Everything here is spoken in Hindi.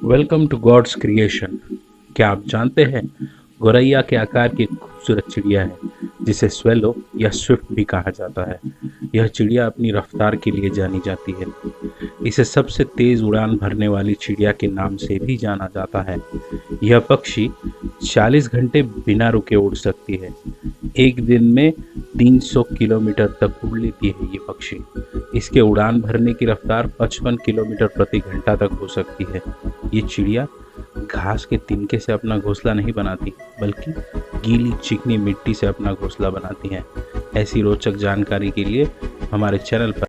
Welcome to God's creation. क्या आप जानते हैं गौरैया के आकार की एक खूबसूरत चिड़िया है जिसे स्वेलो या स्विफ्ट भी कहा जाता है। यह चिड़िया अपनी रफ्तार के लिए जानी जाती है। इसे सबसे तेज उड़ान भरने वाली चिड़िया के नाम से भी जाना जाता है। यह पक्षी 40 घंटे बिना रुके उड़ सकती है। एक दिन में 300 किलोमीटर तक उड़ लेती है ये पक्षी। इसके उड़ान भरने की रफ्तार 55 किलोमीटर प्रति घंटा तक हो सकती है। ये चिड़िया घास के तिनके से अपना घोंसला नहीं बनाती, बल्कि गीली चिकनी मिट्टी से अपना घोंसला बनाती हैं। ऐसी रोचक जानकारी के लिए हमारे चैनल पर